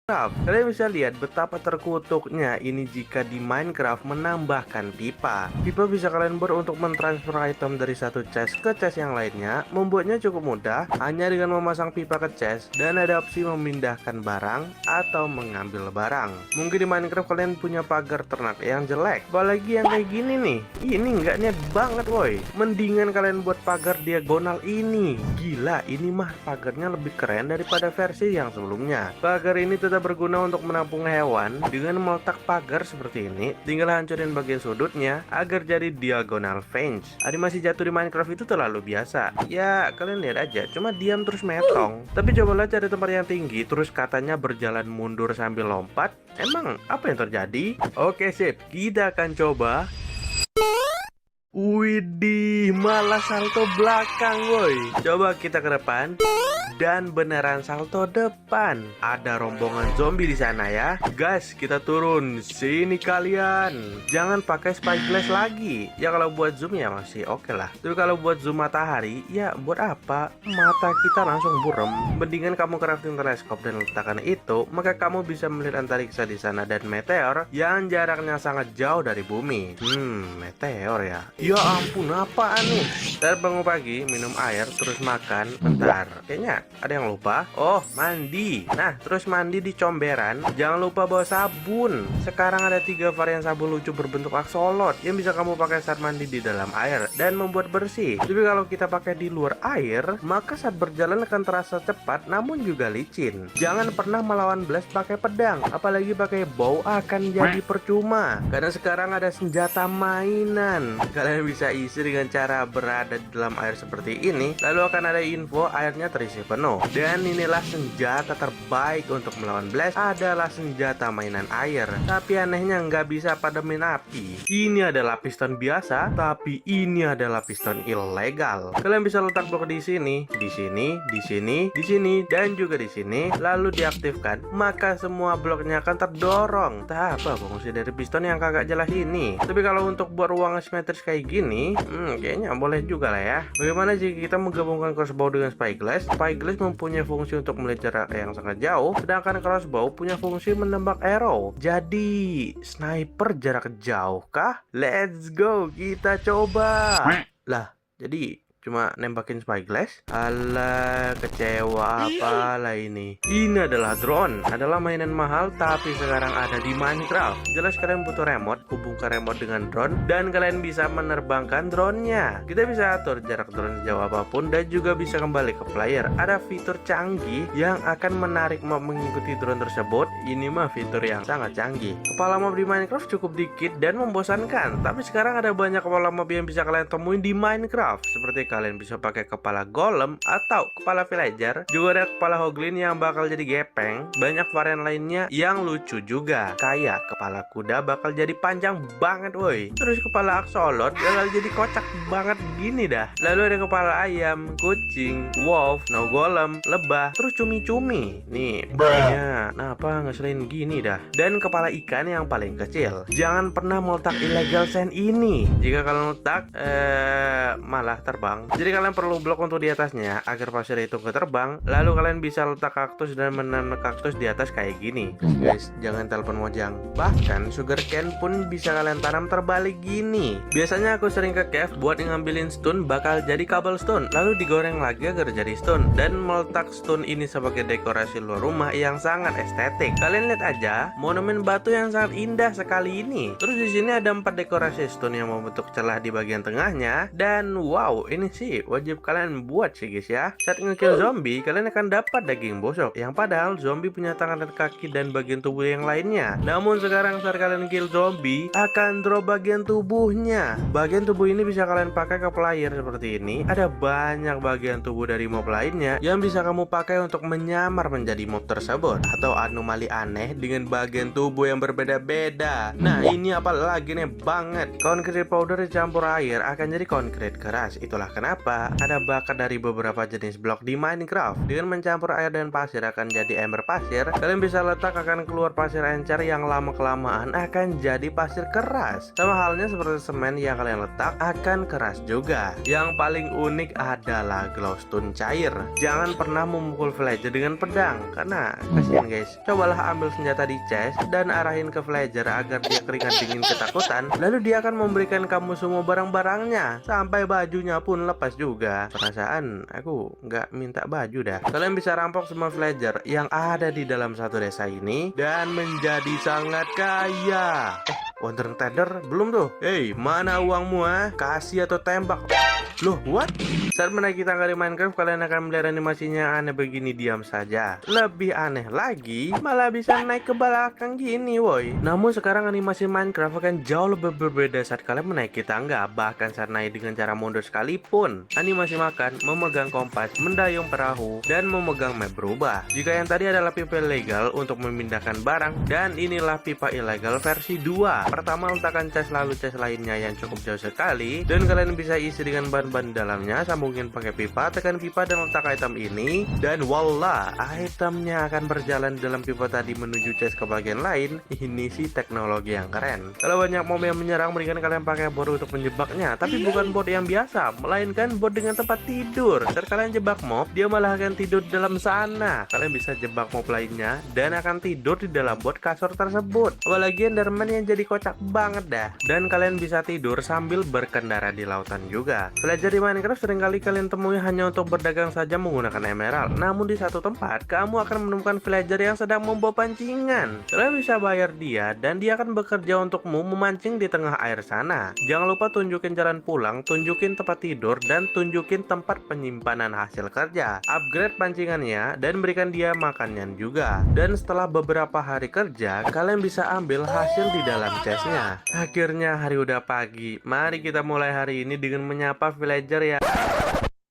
Kalian bisa lihat betapa terkutuknya ini jika di Minecraft menambahkan pipa. Pipa bisa kalian buat untuk mentransfer item dari satu chest ke chest yang lainnya. Membuatnya cukup mudah hanya dengan memasang pipa ke chest dan ada opsi memindahkan barang atau mengambil barang. Mungkin di Minecraft kalian punya pagar ternak yang jelek, apalagi yang kayak gini nih. Ini nggak niat banget woi. Mendingan kalian buat pagar diagonal ini. Gila, ini mah pagarnya lebih keren daripada versi yang sebelumnya. Pagar ini tetap berguna untuk menampung hewan. Dengan meletak pagar seperti ini, tinggal hancurin bagian sudutnya agar jadi diagonal fence. Animasi jatuh di Minecraft itu terlalu biasa. Ya kalian lihat aja, cuma diam terus metong. Tapi cobalah cari tempat yang tinggi, terus katanya berjalan mundur sambil lompat. Emang apa yang terjadi? Oke sip, kita akan coba. Widih, malah salto belakang woi. Coba kita ke depan. Dan beneran salto depan. Ada rombongan zombie di sana ya. Guys, kita turun. Sini kalian. Jangan pakai spyglass lagi. Ya kalau buat zoom ya masih oke lah. Tapi kalau buat zoom matahari, ya buat apa? Mata kita langsung buram. Mendingan kamu crafting teleskop dan letakkan itu, maka kamu bisa melihat antariksa di sana dan meteor yang jaraknya sangat jauh dari bumi. Meteor ya. Ya ampun, apaan nih? Ntar bangun pagi, minum air, terus makan. Bentar, kayaknya ada yang lupa. Oh, mandi. Nah, terus mandi di comberan. Jangan lupa bawa sabun. Sekarang ada 3 varian sabun lucu berbentuk aksolot yang bisa kamu pakai saat mandi di dalam air dan membuat bersih. Tapi kalau kita pakai di luar air, maka saat berjalan akan terasa cepat namun juga licin. Jangan pernah melawan blast pakai pedang, apalagi pakai bow akan jadi percuma. Karena sekarang ada senjata mainan. Kalian bisa isi dengan cara berada di dalam air seperti ini, lalu akan ada info airnya terisi penuh. Dan inilah senjata terbaik untuk melawan blast, adalah senjata mainan air. Tapi anehnya nggak bisa pademin api. Ini adalah piston biasa, tapi ini adalah piston ilegal. Kalian bisa letak blok di sini, di sini, di sini, di sini, dan juga di sini. Lalu diaktifkan, maka semua bloknya akan terdorong. Tak apa fungsi dari piston yang kagak jelas ini. Tapi kalau untuk buat ruang simetris kayak gini, kayaknya boleh juga lah ya. Bagaimana jika kita menggabungkan crossbow dengan spyglass? Spyglass mempunyai fungsi untuk melihat jarak yang sangat jauh, sedangkan crossbow punya fungsi menembak arrow. Jadi sniper jarak jauh kah? Let's go, kita coba. Lah, jadi cuma nembakin spyglass? Alah, kecewa apalah ini. Ini adalah drone. Adalah mainan mahal tapi sekarang ada di Minecraft. Jelas kalian butuh remote, hubungkan remote dengan drone dan kalian bisa menerbangkan drone-nya. Kita bisa atur jarak drone sejauh apapun dan juga bisa kembali ke player. Ada fitur canggih yang akan menarik mob mengikuti drone tersebut. Ini mah fitur yang sangat canggih. Kepala mob di Minecraft cukup dikit dan membosankan. Tapi sekarang ada banyak kepala mob yang bisa kalian temuin di Minecraft. Seperti kalian bisa pakai kepala golem atau kepala villager. Juga ada kepala hoglin yang bakal jadi gepeng. Banyak varian lainnya yang lucu juga. Kayak kepala kuda bakal jadi panjang banget woi. Terus kepala aksolot bakal jadi kocak banget gini dah. Lalu ada kepala ayam, kucing, wolf, no golem, lebah, terus cumi-cumi. Nih, ya, kenapa ngeselin gini dah. Dan kepala ikan yang paling kecil. Jangan pernah meletak illegal sand ini. Jika kalian letak malah terbang. Jadi kalian perlu blok untuk di atasnya agar pasir itu ke terbang. Lalu kalian bisa letak kaktus dan menanam kaktus di atas kayak gini. Guys, jangan telepon mojang. Bahkan sugarcane pun bisa kalian tanam terbalik gini. Biasanya aku sering ke cave buat ngambilin stone bakal jadi cobblestone, lalu digoreng lagi agar jadi stone dan meletak stone ini sebagai dekorasi luar rumah yang sangat estetik. Kalian lihat aja monumen batu yang sangat indah sekali ini. Terus di sini ada 4 dekorasi stone yang membentuk celah di bagian tengahnya. Dan wow, ini sih wajib kalian buat sih guys ya. Saat ngekill zombie, kalian akan dapat daging busuk, yang padahal zombie punya tangan dan kaki dan bagian tubuh yang lainnya. Namun sekarang saat kalian kill zombie, akan drop bagian tubuhnya. Bagian tubuh ini bisa kalian pakai ke player seperti ini. Ada banyak bagian tubuh dari mob lainnya yang bisa kamu pakai untuk menyamar menjadi mob tersebut, atau anomali aneh dengan bagian tubuh yang berbeda-beda. Nah, ini apa lagi nih banget. Concrete powder dicampur air akan jadi concrete keras. Itulah kenapa ada bakat dari beberapa jenis blok di Minecraft. Dengan mencampur air dan pasir akan jadi ember pasir. Kalian bisa letak akan keluar pasir encer yang lama kelamaan akan jadi pasir keras. Sama halnya seperti semen yang kalian letak akan keras juga. Yang paling unik adalah glowstone cair. Jangan pernah memukul villager dengan pedang karena kasihan guys, cobalah ambil senjata di chest dan arahin ke villager agar dia keringat dingin ketakutan. Lalu dia akan memberikan kamu semua barang-barangnya, sampai bajunya pun lepas juga. Perasaan aku nggak minta baju dah. Kalian bisa rampok semua villager yang ada di dalam satu desa ini dan menjadi sangat kaya. Wonder Tender belum tuh. Hei, mana uangmu Kasih atau tembak? Loh, what? Saat menaiki tangga di Minecraft, kalian akan melihat animasinya aneh begini diam saja. Lebih aneh lagi, malah bisa naik ke belakang gini, woi. Namun sekarang animasi Minecraft akan jauh lebih berbeda saat kalian menaiki tangga. Bahkan saat naik dengan cara mundur sekalipun, animasi makan, memegang kompas, mendayung perahu, dan memegang map berubah. Jika yang tadi adalah pipa ilegal untuk memindahkan barang, dan inilah pipa ilegal versi 2. Pertama, letakkan chest lalu chest lainnya yang cukup jauh sekali, dan kalian bisa isi dengan bahan-bahan dalamnya. Sambungin pakai pipa, tekan pipa dan letak item ini, dan voila, itemnya akan berjalan dalam pipa tadi menuju chest ke bagian lain. Ini sih teknologi yang keren. Kalau banyak mob yang menyerang, mendingan kalian pakai bot untuk menjebaknya, tapi bukan bot yang biasa, melainkan bot dengan tempat tidur. Saat kalian jebak mob, dia malah akan tidur di dalam sana. Kalian bisa jebak mob lainnya dan akan tidur di dalam bot kasur tersebut. Apalagi Enderman yang jadi kocak banget dah. Dan kalian bisa tidur sambil berkendara di lautan juga. Villager di Minecraft seringkali kalian temui hanya untuk berdagang saja menggunakan emerald. Namun di satu tempat, kamu akan menemukan villager yang sedang membawa pancingan. Kalian bisa bayar dia dan dia akan bekerja untukmu memancing di tengah air sana. Jangan lupa tunjukin jalan pulang, tunjukin tempat tidur, dan tunjukin tempat penyimpanan hasil kerja. Upgrade pancingannya dan berikan dia makannya juga. Dan setelah beberapa hari kerja, kalian bisa ambil hasil di dalam chestnya. Akhirnya hari udah pagi. Mari kita mulai hari ini dengan menyapa villager ya.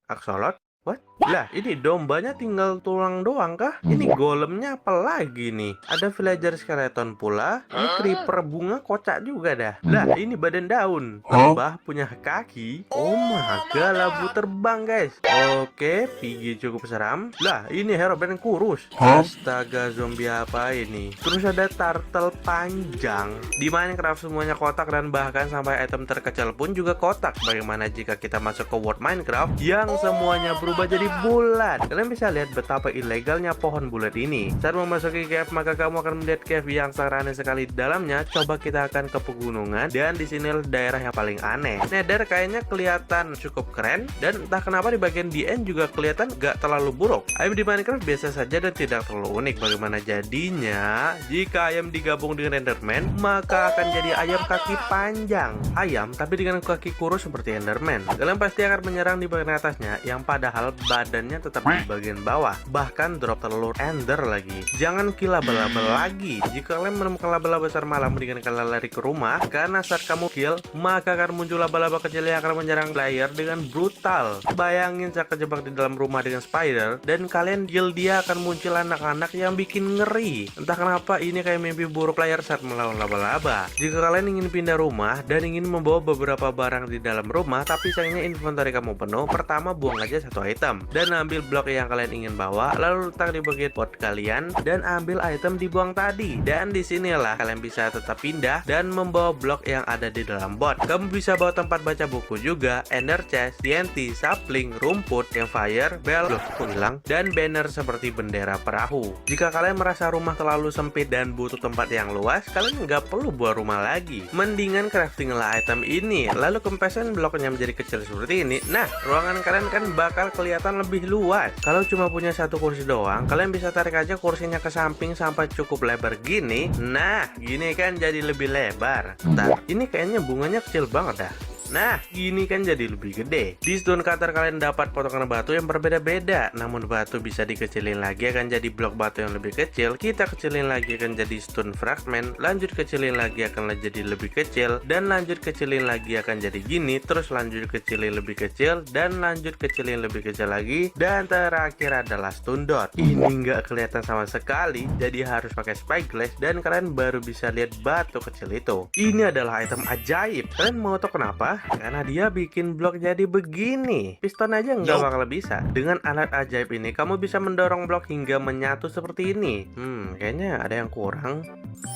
Axolot? What? Lah, ini dombanya tinggal tulang doang kah? Ini golemnya apa lagi nih? Ada villager skeleton pula. Ini creeper bunga kocak juga dah. Lah, ini badan daun. Lebah punya kaki. Oh my god, labu terbang guys. Oke, Piggy cukup seram. Lah, ini Herobrine kurus. Astaga, zombie apa ini? Terus ada turtle panjang. Di Minecraft semuanya kotak dan bahkan sampai item terkecil pun juga kotak. Bagaimana jika kita masuk ke World Minecraft yang semuanya berubah jadi bulat? Kalian bisa lihat betapa ilegalnya pohon bulat ini. Saat memasuki cave, maka kamu akan melihat cave yang sangat aneh sekali di dalamnya. Coba kita akan ke pegunungan dan di sini daerah yang paling aneh. Nether kayaknya kelihatan cukup keren dan entah kenapa di bagian the end juga kelihatan gak terlalu buruk. Ayam di Minecraft biasa saja dan tidak terlalu unik. Bagaimana jadinya jika ayam digabung dengan Enderman, maka akan jadi ayam kaki panjang. Ayam tapi dengan kaki kurus seperti Enderman. Kalian pasti akan menyerang di bagian atasnya, yang padahal badannya tetap di bagian bawah. Bahkan drop telur ender lagi. Jangan kill laba-laba lagi. Jika kalian menemukan laba-laba besar malam, mendingan kalian lari ke rumah, karena saat kamu kill, maka akan muncul laba-laba kecil yang akan menyerang player dengan brutal. Bayangin saat kejebak di dalam rumah dengan spider, dan kalian kill dia, akan muncul anak-anak yang bikin ngeri. Entah kenapa ini kayak mimpi buruk player saat melawan laba-laba. Jika kalian ingin pindah rumah dan ingin membawa beberapa barang di dalam rumah, tapi sayangnya inventory kamu penuh, pertama buang aja satu item dan ambil blok yang kalian ingin bawa, lalu letak di bagian pot kalian dan ambil item dibuang tadi. Dan disinilah kalian bisa tetap pindah dan membawa blok yang ada di dalam bot. Kamu bisa bawa tempat baca buku juga, ender chest, TNT, sapling, rumput, campfire, bell, loh kok hilang, dan banner seperti bendera perahu. Jika kalian merasa rumah terlalu sempit dan butuh tempat yang luas, kalian nggak perlu buat rumah lagi. Mendingan crafting lah item ini, lalu kempesin bloknya menjadi kecil seperti ini. Nah, ruangan kalian kan bakal kelihatan lebih luas. Kalau cuma punya satu kursi doang, kalian bisa tarik aja kursinya ke samping sampai cukup lebar gini. Nah, gini kan jadi lebih lebar. Bentar, ini kayaknya bunganya kecil banget dah. Nah, gini kan jadi lebih gede. Di stone cutter kalian dapat potongan batu yang berbeda-beda. Namun batu bisa dikecilin lagi akan jadi blok batu yang lebih kecil. Kita kecilin lagi akan jadi stone fragment. Lanjut kecilin lagi akan jadi lebih kecil. Dan lanjut kecilin lagi akan jadi gini. Terus lanjut kecilin lebih kecil. Dan lanjut kecilin lebih kecil lagi. Dan terakhir adalah stone dot. Ini nggak kelihatan sama sekali, jadi harus pakai spyglass. Dan kalian baru bisa lihat batu kecil itu. Ini adalah item ajaib. Kalian mau tahu kenapa? Kenapa? Karena dia bikin blok jadi begini. Piston aja nggak bakal bisa. Dengan alat ajaib ini, kamu bisa mendorong blok hingga menyatu seperti ini. Kayaknya ada yang kurang.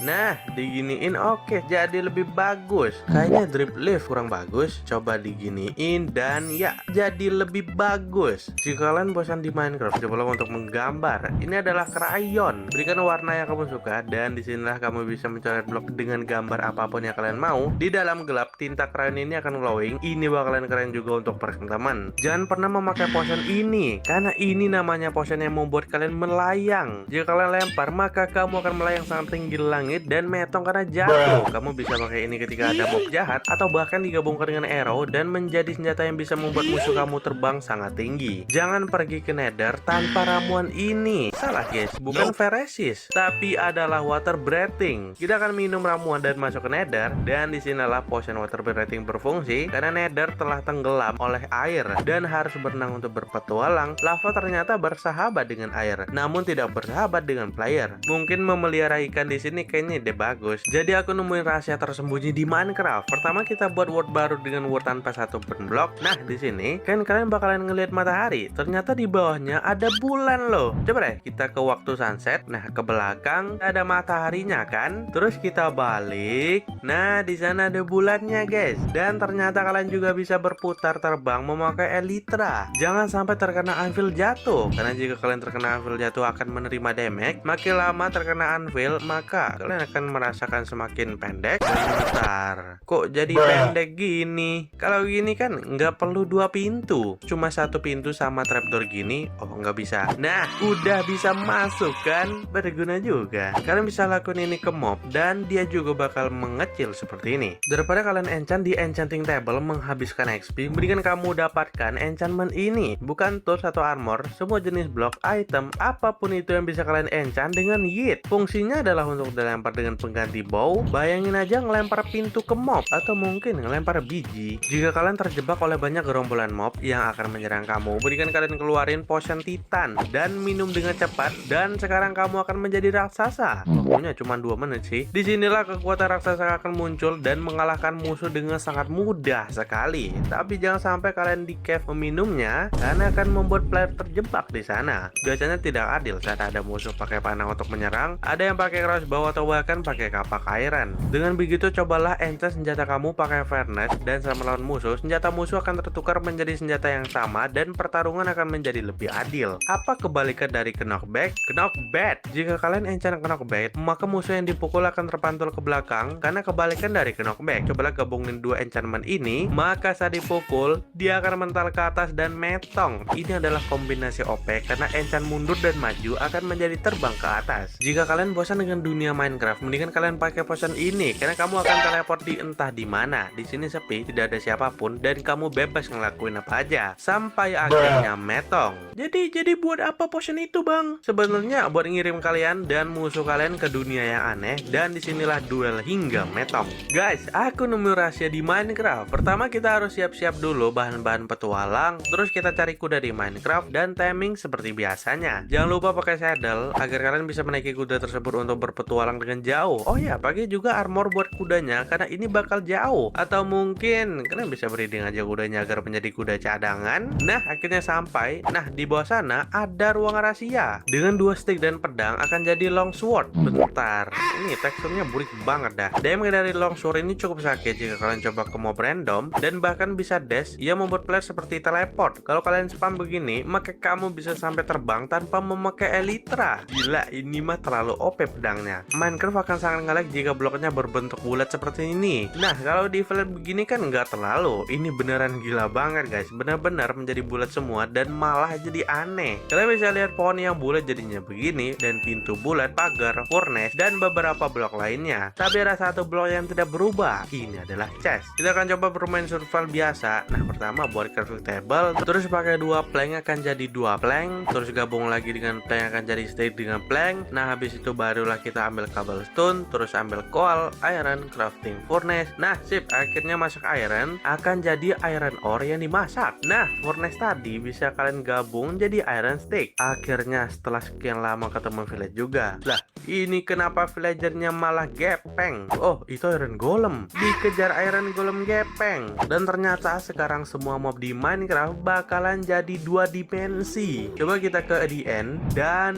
Nah, diginiin oke, jadi lebih bagus. Kayaknya drip lift kurang bagus. Coba diginiin dan ya, jadi lebih bagus. Jika kalian bosan di Minecraft, cobalah untuk menggambar. Ini adalah krayon. Berikan warna yang kamu suka dan disinilah kamu bisa mencoret blok dengan gambar apapun yang kalian mau. Di dalam gelap, tinta krayon ini akan glowing. Ini bakalan keren juga untuk teman-teman. Jangan pernah memakai potion ini, karena ini namanya potion yang membuat kalian melayang. Jika kalian lempar, maka kamu akan melayang sangat tinggi langit dan metong karena jatuh. Kamu bisa pakai ini ketika ada mob jahat atau bahkan digabungkan dengan arrow dan menjadi senjata yang bisa membuat musuh kamu terbang sangat tinggi. Jangan pergi ke nether tanpa ramuan ini. Salah guys, bukan Pheresis, tapi adalah water breathing. Kita akan minum ramuan dan masuk ke nether, dan disinilah potion water breathing berfungsi karena nether telah tenggelam oleh air dan harus berenang untuk berpetualang. Lava ternyata bersahabat dengan air, namun tidak bersahabat dengan player. Mungkin memelihara ikan di sini kayaknya ide bagus. Jadi aku nemuin rahasia tersembunyi di Minecraft. Pertama kita buat world baru dengan world tanpa satu pun blok. Nah di sini kan kalian bakalan ngelihat matahari. Ternyata di bawahnya ada bulan loh. Coba deh kita ke waktu sunset. Nah ke belakang ada mataharinya kan. Terus kita balik. Nah di sana ada bulannya guys. Dan ternyata kalian juga bisa berputar terbang memakai elytra. Jangan sampai terkena anvil jatuh. Karena jika kalian terkena anvil jatuh akan menerima damage. Makin lama terkena anvil maka kalian akan merasakan semakin pendek. Bentar, kok jadi pendek gini? Kalau gini kan nggak perlu dua pintu, cuma satu pintu sama trapdoor gini. Oh nggak bisa. Nah udah bisa masuk kan, berguna juga. Kalian bisa lakukan ini ke mob dan dia juga bakal mengecil seperti ini. Daripada kalian enchant di enchanting table menghabiskan XP, mendingan kamu dapatkan enchantment ini. Bukan tools atau armor, semua jenis blok, item, apapun itu yang bisa kalian enchant dengan yeet. Fungsinya adalah untuk dilempar dengan pengganti bow. Bayangin aja ngelempar pintu ke mob atau mungkin ngelempar biji. Jika kalian terjebak oleh banyak gerombolan mob yang akan menyerang kamu, berikan kalian keluarin potion titan dan minum dengan cepat dan sekarang kamu akan menjadi raksasa. Waktunya cuma 2 menit sih. Disinilah kekuatan raksasa akan muncul dan mengalahkan musuh dengan sangat mudah sekali. Tapi jangan sampai kalian di cave meminumnya karena akan membuat player terjebak di sana. Biasanya tidak adil saat ada musuh pakai panah untuk menyerang, ada yang pakai crossbow atau bahkan pakai kapak iron. Dengan begitu cobalah enchant senjata kamu pakai furnace dan saat melawan musuh, senjata musuh akan tertukar menjadi senjata yang sama dan pertarungan akan menjadi lebih adil. Apa kebalikan dari knockback? Knockback. Jika kalian enchant knockback, maka musuh yang dipukul akan terpantul ke belakang karena kebalikan dari knockback. Cobalah gabungin dua enchantment ini, maka saat dipukul dia akan mental ke atas dan metong. Ini adalah kombinasi OP karena enchant mundur dan maju akan menjadi terbang ke atas. Jika kalian bosan dengan dunia Minecraft, mendingan kalian pakai potion ini karena kamu akan teleport di entah di mana. Di sini sepi, tidak ada siapapun dan kamu bebas ngelakuin apa aja sampai akhirnya metong. Jadi buat apa potion itu, Bang? Sebenarnya buat ngirim kalian dan musuh kalian ke dunia yang aneh dan disinilah duel hingga metong. Guys, aku nemu rahasia di Minecraft. Pertama kita harus siap-siap dulu bahan-bahan petualang, terus kita cari kuda di Minecraft dan taming seperti biasanya. Jangan lupa pakai saddle agar kalian bisa menaiki kuda tersebut untuk berpetualang dengan jauh. Oh ya, pakai juga armor buat kudanya karena ini bakal jauh. Atau mungkin kalian bisa breeding aja kudanya agar menjadi kuda cadangan. Nah, akhirnya sampai. Nah, di bawah sana ada ruang rahasia. Dengan 2 stick dan pedang akan jadi longsword. Bentar, ini teksturnya burik banget dah. Damage dari longsword ini cukup sakit jika kalian coba ke mob random dan bahkan bisa dash. Ia membuat player seperti teleport. Kalau kalian spam begini, maka kamu bisa sampai terbang tanpa memakai elytra. Gila, ini mah terlalu OP pedangnya. Minecraft akan sangat nge-lag jika bloknya berbentuk bulat seperti ini. Nah, kalau di flat begini kan nggak terlalu. Ini beneran gila banget guys. Benar-benar menjadi bulat semua dan malah jadi aneh. Kalian bisa lihat pohon yang bulat jadinya begini dan pintu bulat, pagar, furnace dan beberapa blok lainnya. Tapi ada satu blok yang tidak berubah. Ini adalah chest. Kita akan coba bermain survival biasa. Nah, pertama buat crafting table, terus pakai 2 plank akan jadi 2 plank, terus gabung lagi dengan plank akan jadi stick dengan plank. Nah, habis itu barulah kita ambil cobblestone, terus ambil coal, iron, crafting furnace. Nah, sip, akhirnya masuk iron akan jadi iron ore yang dimasak. Nah, furnace tadi bisa kalian gabung jadi iron stick. Akhirnya setelah sekian lama ketemu village juga. Lah, ini kenapa villagernya malah gepeng? Oh, itu iron golem. Dikejar iron golem gepeng. Dan ternyata sekarang semua mob di Minecraft bakalan jadi 2 dimensi. Coba kita ke the end, dan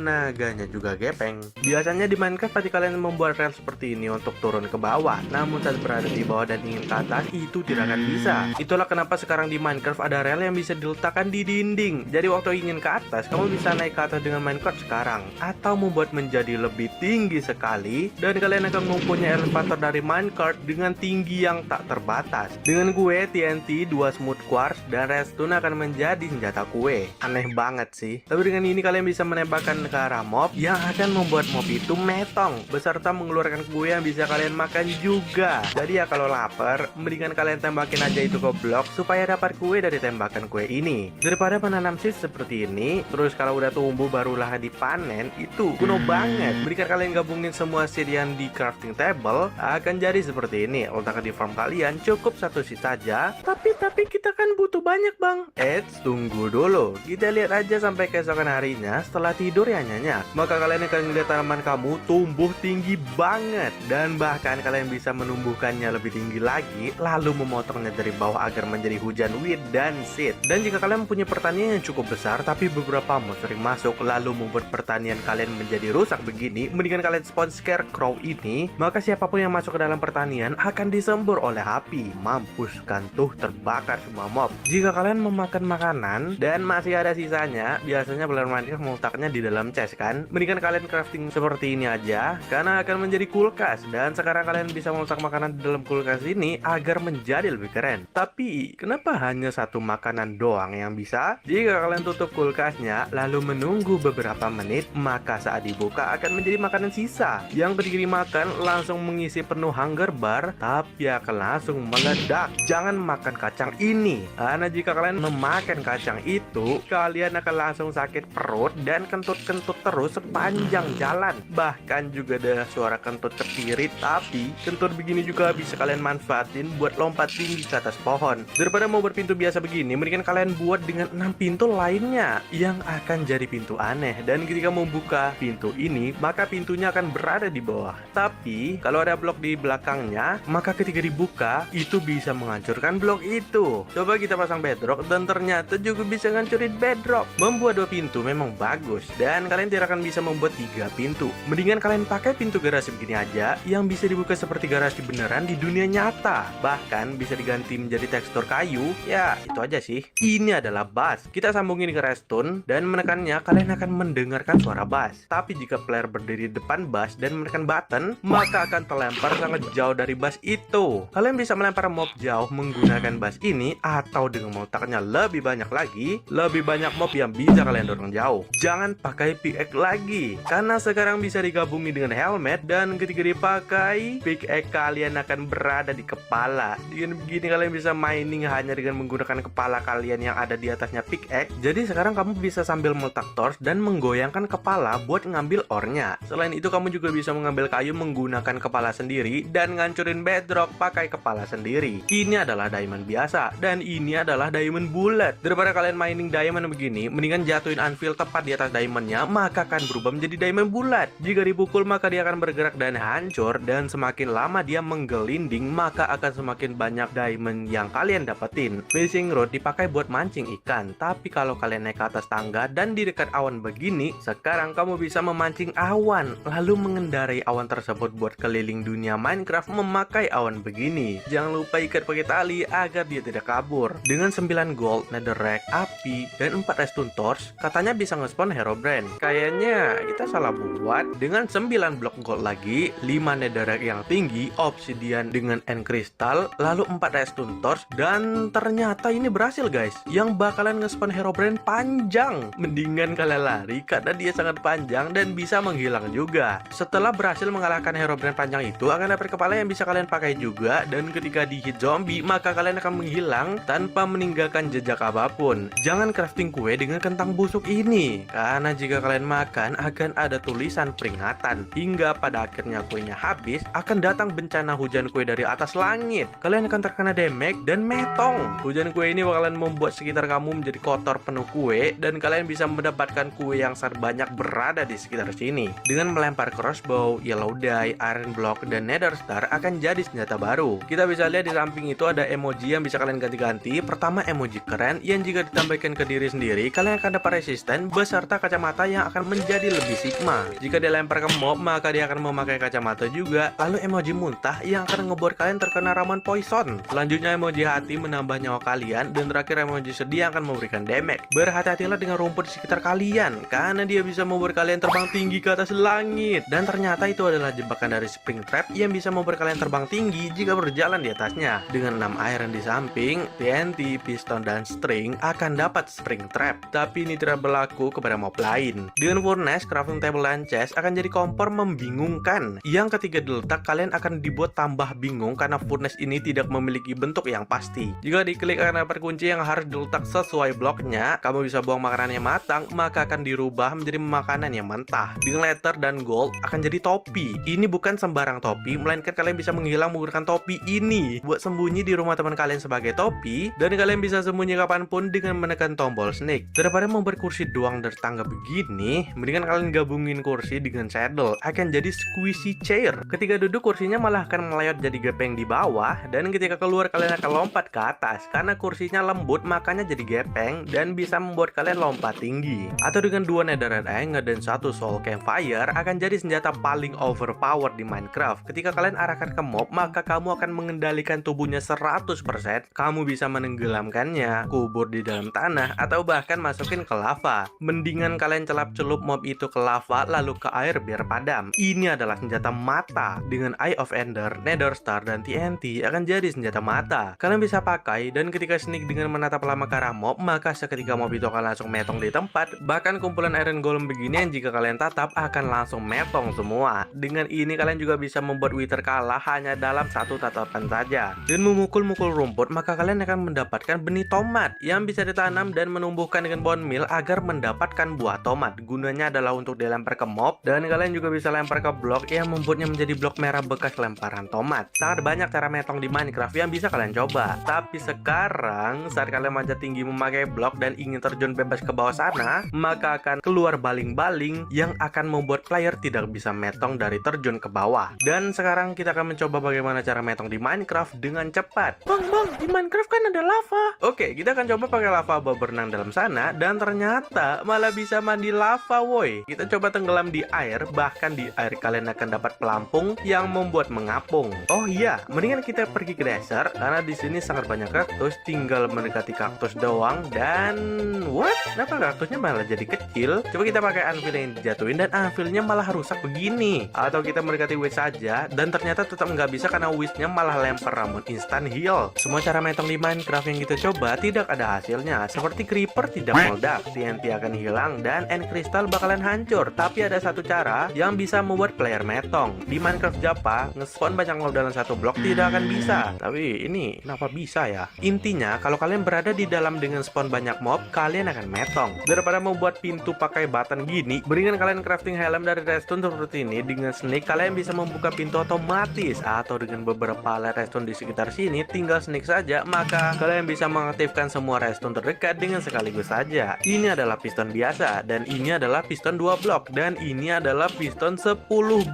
naganya juga gepeng. Biasanya di Minecraft pasti kalian membuat rel seperti ini untuk turun ke bawah. Namun saat berada di bawah dan ingin ke atas, itu tidak akan bisa. Itulah kenapa sekarang di Minecraft ada rel yang bisa diletakkan di dinding. Jadi waktu ingin ke atas, kamu bisa naik ke atas dengan Minecraft sekarang, atau membuat menjadi lebih tinggi sekali, dan kalian akan mempunyai elevator dari Minecraft dengan tinggi yang tak terbatas. Dengan kue TNT, 2 smooth quartz, dan redstone akan menjadi senjata kue. Aneh banget sih. Tapi dengan ini kalian bisa menembakkan ke arah mob yang akan membuat mob itu metong, beserta mengeluarkan kue yang bisa kalian makan juga. Jadi ya kalau lapar, mendingan kalian tembakin aja itu ke blok supaya dapat kue dari tembakan kue ini, daripada menanam seed seperti ini terus kalau udah tumbuh barulah dipanen. Itu kuno banget. Mendingan kalian gabungin semua seed yang di crafting table, akan jadi seperti ini. Letakkan di farm kalian cukup 1 seed saja. Tapi kita kan butuh banyak, Bang. Tunggu dulu, kita lihat aja sampai keesokan harinya setelah tidur ya nyenyak. Maka kalian akan melihat tanaman kamu tumbuh tinggi banget, dan bahkan kalian bisa menumbuhkannya lebih tinggi lagi, lalu memotongnya dari bawah agar menjadi hujan wheat dan seed. Dan jika kalian mempunyai pertanian yang cukup besar tapi beberapa mob sering masuk lalu membuat pertanian kalian menjadi rusak begini, mendingan kalian spawn scarecrow ini. Maka siapapun yang masuk ke dalam pertanian akan disembur oleh api. Mampus kan tuh, terbakar semua mob. Jika kalian memakan makanan dan masih ada sisanya, biasanya player Minecraft meletaknya di dalam chest kan, mendingan kalian crafting seperti ini aja, karena akan menjadi kulkas. Dan sekarang kalian bisa meletak makanan di dalam kulkas ini agar menjadi lebih keren. Tapi kenapa hanya 1 makanan doang yang bisa? Jika kalian tutup kulkasnya lalu menunggu beberapa menit, maka saat dibuka akan menjadi makanan sisa yang ketika dimakan langsung mengisi penuh hunger bar, tapi akan langsung meledak. Jangan makan kacang ini, karena jika kalian memakan kacang itu, kalian akan langsung sakit perut dan kentut-kentut terus sepanjang jalan. Bahkan juga ada suara kentut kepirit. Tapi kentut begini juga bisa kalian manfaatin buat lompat tinggi ke atas pohon. Daripada mau berpintu biasa begini, mendingan kalian buat dengan 6 pintu lainnya yang akan jadi pintu aneh. Dan ketika membuka pintu ini, maka pintunya akan berada di bawah. Tapi kalau ada blok di belakangnya, maka ketika dibuka itu bisa menghancurkan blok itu. Coba kita pasang bedrock, dan ternyata juga bisa ngancurin bedrock. Membuat 2 pintu memang bagus, dan kalian tidak akan bisa membuat 3 pintu. Mendingan kalian pakai pintu garasi begini aja yang bisa dibuka seperti garasi beneran di dunia nyata. Bahkan bisa diganti menjadi tekstur kayu. Ya itu aja sih. Ini adalah bass. Kita sambungin ke redstone dan menekannya, kalian akan mendengarkan suara bass. Tapi jika player berdiri di depan bass dan menekan button, maka akan terlempar sangat jauh dari bass itu. Kalian bisa melempar mob jauh menggunakan bass ini, atau dengan meletaknya lebih banyak lagi, lebih banyak mob yang bisa kalian dorong jauh. Jangan pakai pickaxe lagi, karena sekarang bisa digabungi dengan helmet, dan ketika dipakai pickaxe kalian akan berada di kepala. Dengan begini kalian bisa mining hanya dengan menggunakan kepala kalian yang ada di atasnya pickaxe. Jadi sekarang kamu bisa sambil meletak torch dan menggoyangkan kepala buat ngambil ore-nya. Selain itu kamu juga bisa mengambil kayu menggunakan kepala sendiri dan ngancurin bedrock pakai kepala sendiri. Ini adalah diamond biasa, dan ini adalah diamond bulat. Daripada kalian mining diamond begini, mendingan jatuhin anvil tepat di atas diamondnya, maka akan berubah menjadi diamond bulat. Jika dipukul maka dia akan bergerak dan hancur, dan semakin lama dia menggelinding maka akan semakin banyak diamond yang kalian dapetin. Fishing rod dipakai buat mancing ikan, tapi kalau kalian naik ke atas tangga dan di dekat awan begini, sekarang kamu bisa memancing awan lalu mengendarai awan tersebut buat keliling dunia Minecraft memakai awan begini. Jangan lupa ikat pakai tali agar dia tidak kabur. Dengan 9 gold, netherrack, api, dan 4 redstone torch, katanya bisa nge-spawn Herobrine. Kayaknya kita salah buat. Dengan 9 blok gold lagi, 5 netherrack yang tinggi, obsidian dengan end crystal, lalu 4 redstone torch, dan ternyata ini berhasil guys. Yang bakalan nge-spawn Herobrine panjang. Mendingan kalian lari karena dia sangat panjang dan bisa menghilang juga. Setelah berhasil mengalahkan Herobrine panjang itu, akan dapat kepala yang bisa kalian pakai juga, dan ketika di hit zombie maka kalian akan menghilang tanpa meninggalkan jejak apapun. Jangan crafting kue dengan kentang busuk ini, karena jika kalian makan akan ada tulisan peringatan. Hingga pada akhirnya kuenya habis, akan datang bencana hujan kue dari atas langit. Kalian akan terkena damage dan metong. Hujan kue ini bakalan membuat sekitar kamu menjadi kotor penuh kue, dan kalian bisa mendapatkan kue yang sangat banyak berada di sekitar sini. Dengan melempar crossbow, yellow dye, iron block, dan nether star akan jadi senjata baru. kita bisa lihat di samping itu ada emoji yang bisa kalian ganti-ganti. Pertama, emoji keren yang jika ditambahkan ke diri sendiri, kalian akan dapat resisten beserta kacamata yang akan menjadi lebih sigma. Jika dilempar ke mob, maka dia akan memakai kacamata juga. Lalu emoji muntah yang akan ngebuat kalian terkena ramuan poison. Selanjutnya emoji hati menambah nyawa kalian, dan terakhir emoji sedih yang akan memberikan damage. Berhati-hatilah dengan rumput di sekitar kalian, karena dia bisa membuat kalian terbang tinggi ke atas langit. Dan ternyata itu adalah jebakan dari Springtrap yang bisa membuat kalian terbang tinggi jika berjalan di atasnya. Dengan 6 iron di samping, TNT, piston, dan string akan dapat Springtrap. Tapi ini tidak berlaku kepada mob lain. Dengan furnace, crafting table, dan chest akan jadi kompor membingungkan. Yang ketiga diletak, kalian akan dibuat tambah bingung karena furnace ini tidak memiliki bentuk yang pasti. Jika diklik akan dapat kunci yang harus diletak sesuai bloknya. Kamu bisa buang makanan yang matang, maka akan dirubah menjadi makanan yang mentah. Dengan letter dan gold akan jadi topi. Ini bukan sembarang topi, melainkan kalian bisa menghilang menggunakan topi ini buat sembunyi di rumah teman kalian sebagai topi, dan kalian bisa sembunyi kapanpun dengan menekan tombol snake. Daripada membuat kursi doang dari tangga begini, mendingan kalian gabungin kursi dengan saddle, akan jadi squishy chair. Ketika duduk, kursinya malah akan melayot jadi gepeng di bawah, dan ketika keluar kalian akan lompat ke atas. Karena kursinya lembut, makanya jadi gepeng dan bisa membuat kalian lompat tinggi. Atau dengan 2 netherite angle dan 1 soul campfire akan jadi senjata paling overpowered di Minecraft. Ketika kalian arahkan ke mob, maka kamu akan mengendalikan tubuhnya 100%. Kamu bisa menenggelamkannya, kubur di dalam tanah, atau bahkan masukin ke lava. Mendingan kalian celup mob itu ke lava lalu ke air biar padam. Ini adalah senjata mata. Dengan Eye of Ender, Nether Star, dan TNT akan jadi senjata mata. Kalian bisa pakai, dan ketika sneak dengan menatap lama ke arah mob, maka seketika mob itu akan langsung metong di tempat. Bahkan kumpulan iron golem begini yang jika kalian tatap akan langsung metong semua. Dengan ini kalian juga bisa membuat Wither kalah hanya dalam satu tatapan saja. Dan memukul-mukul rumput, maka kalian akan mendapatkan benih tomat yang bisa ditanam dan menumbuhkan dengan bone meal agar mendapatkan buah tomat. Gunanya adalah untuk dilempar ke mob, dan kalian juga bisa lempar ke blok yang membuatnya menjadi blok merah bekas lemparan tomat. Sangat banyak cara metong di Minecraft yang bisa kalian coba. Tapi sekarang saat kalian manjat tinggi memakai blok dan ingin terjun bebas ke bawah sana, maka akan keluar baling-baling yang akan membuat player tidak bisa metong dari terjun ke bawah. Dan sekarang kita akan mencoba bagaimana cara metong di Minecraft dengan cepat. Bang, di Minecraft kan ada lava. Oke, kita akan coba pakai lava berenang dalam sana, dan ternyata malah bisa mandi lava, woi. Kita coba tenggelam di air, bahkan di air kalian akan dapat pelampung yang membuat mengapung. Oh iya, mendingan kita pergi ke desert karena di sini sangat banyak kaktus, tinggal mendekati kaktus doang. Dan what? Kenapa kaktusnya malah jadi kecil? Coba kita pakai anvil yang dijatuhin dan anvilnya malah rusak begini. Atau kita mendekati wish saja, dan ternyata tetap nggak bisa karena wishnya malah lempar rambut instant heal. Semua cara metong di Minecraft yang kita coba tidak ada hasilnya. Seperti creeper tidak meledak, TNT akan hilang, dan end crystal bakalan hancur. Tapi ada satu cara yang bisa membuat player metong. Di Minecraft Japa, nge-spawn banyak mob dalam satu blok tidak akan bisa. Tapi ini kenapa bisa ya? Intinya, kalau kalian berada di dalam dengan spawn banyak mob, kalian akan metong. Daripada membuat pintu pakai button gini, mendingan kalian crafting helm dari redstone seperti ini. Dengan snake kalian bisa membuka pintu otomatis, atau dengan beberapa redstone di sekitar sini tinggal snake saja, maka kalian bisa mengaktifkan semua redstone terdekat dengan sekaligus saja. Ini adalah piston biasa, dan ini adalah piston 2 blok, dan ini adalah piston 10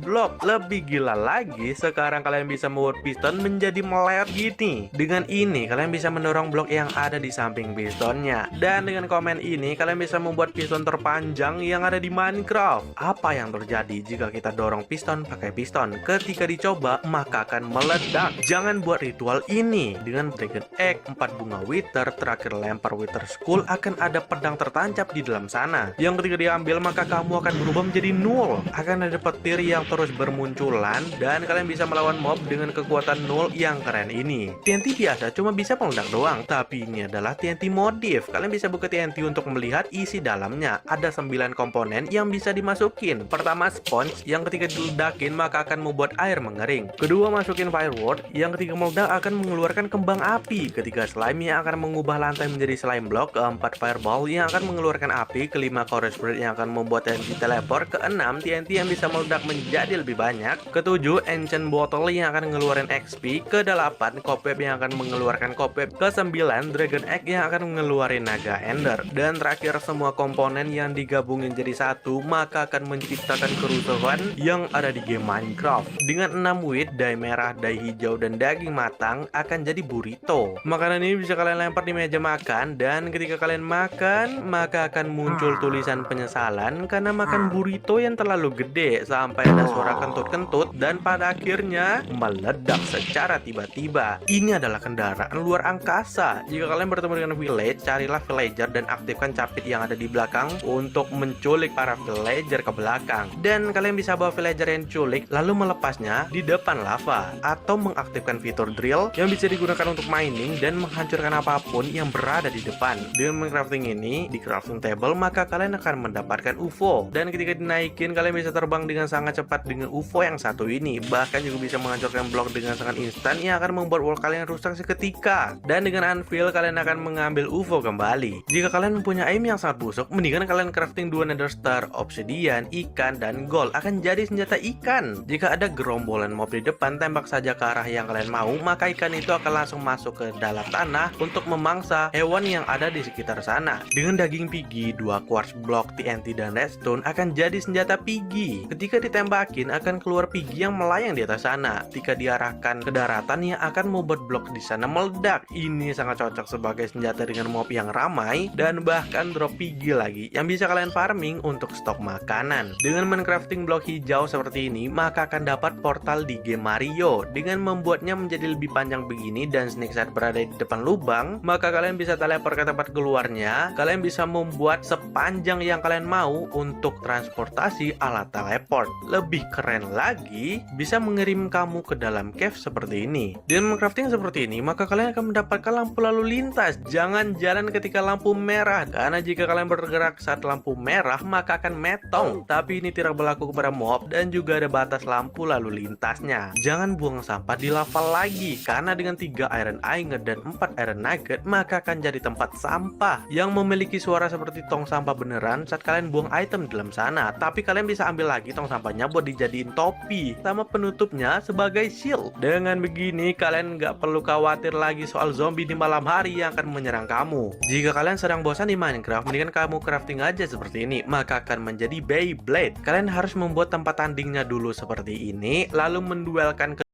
blok. Lebih gila lagi, sekarang kalian bisa membuat piston menjadi melayar gini. Dengan ini kalian bisa mendorong blok yang ada di samping pistonnya, dan dengan komen ini kalian bisa membuat piston terpanjang yang ada di Minecraft. Apa yang terjadi jika kita dorong piston pakai piston? Ketika dicoba maka akan meledak. Jangan buat ritual ini. Dengan dragon egg, 4 bunga wither, terakhir lempar wither skull, akan ada pedang tertancap di dalam sana, yang ketika diambil maka kamu akan berubah menjadi null. Akan ada petir yang terus bermunculan, dan kalian bisa melawan mob dengan kekuatan null yang keren ini. TNT biasa cuma bisa meledak doang, tapi ini adalah TNT modif. Kalian bisa buka TNT untuk melihat isi dalamnya. Ada 9 komponen yang bisa dimasukin. Pertama, sponge yang ketika diledakin maka akan membuat air mengering. Kedua, masukin firewood yang ketika meledak akan mengeluarkan kembang api. Ketiga, slime yang akan mengubah lantai menjadi slime block. Keempat, fireball yang akan mengeluarkan api. Kelima, core spirit yang akan membuat TNT teleport. Keenam, TNT yang bisa meledak menjadi lebih banyak. Ketujuh, enchant bottle yang akan mengeluarkan XP. Kedelapan, cobweb yang akan mengeluarkan cobweb. Kesembilan, dragon egg yang akan mengeluarkan naga ender. Dan terakhir, semua komponen yang digabungin jadi satu maka akan menciptakan kerusuhan yang ada di game Minecraft. Dengan 6 wheat, dye merah, dye hijau, hijau dan daging matang akan jadi burrito. Makanan ini bisa kalian lempar di meja makan, dan ketika kalian makan, maka akan muncul tulisan penyesalan karena makan burrito yang terlalu gede sampai ada suara kentut-kentut dan pada akhirnya meledak secara tiba-tiba. Ini adalah kendaraan luar angkasa. Jika kalian bertemu dengan village, carilah villager dan aktifkan capit yang ada di belakang untuk menculik para villager ke belakang. Dan kalian bisa bawa villager yang diculik lalu melepasnya di depan lava, atau mengaktifkan fitur drill yang bisa digunakan untuk mining dan menghancurkan apapun yang berada di depan. Dengan crafting ini di crafting table, maka kalian akan mendapatkan UFO, dan ketika dinaikin kalian bisa terbang dengan sangat cepat dengan UFO yang satu ini. Bahkan juga bisa menghancurkan blok dengan sangat instan yang akan membuat wall kalian rusak seketika. Dan dengan anvil kalian akan mengambil UFO kembali. Jika kalian mempunyai aim yang sangat busuk, mendingan kalian crafting 2 nether star, obsidian, ikan, dan gold akan jadi senjata ikan. Jika ada gerombolan mob di depan, tembak saja ke arah yang kalian mau, maka ikan itu akan langsung masuk ke dalam tanah untuk memangsa hewan yang ada di sekitar sana. Dengan daging pigi, 2 quartz block, TNT, dan redstone akan jadi senjata pigi. Ketika ditembakin akan keluar pigi yang melayang di atas sana. Ketika diarahkan ke daratan yang akan membuat blok di sana meledak. Ini sangat cocok sebagai senjata dengan mob yang ramai, dan bahkan drop pigi lagi yang bisa kalian farming untuk stok makanan. Dengan mencrafting blok hijau seperti ini, maka akan dapat portal di game Mario. Dengan membuatnya menjadi lebih panjang begini dan snake saat berada di depan lubang, maka kalian bisa teleport ke tempat keluarnya. Kalian bisa membuat sepanjang yang kalian mau untuk transportasi ala teleport. Lebih keren lagi, bisa mengirim kamu ke dalam cave seperti ini. Dengan crafting seperti ini, maka kalian akan mendapatkan lampu lalu lintas. Jangan jalan ketika lampu merah, karena jika kalian bergerak saat lampu merah, maka akan metong. Tapi ini tidak berlaku kepada mob, dan juga ada batas lampu lalu lintasnya. Jangan buang sampah di lava lagi, karena dengan 3 iron ingot dan 4 iron nugget, maka akan jadi tempat sampah yang memiliki suara seperti tong sampah beneran saat kalian buang item dalam sana. Tapi kalian bisa ambil lagi tong sampahnya buat dijadiin topi sama penutupnya sebagai shield. Dengan begini kalian nggak perlu khawatir lagi soal zombie di malam hari yang akan menyerang kamu. Jika kalian sedang bosan di Minecraft, mendingan kamu crafting aja seperti ini, maka akan menjadi Beyblade. Kalian harus membuat tempat tandingnya dulu seperti ini, lalu menduelkan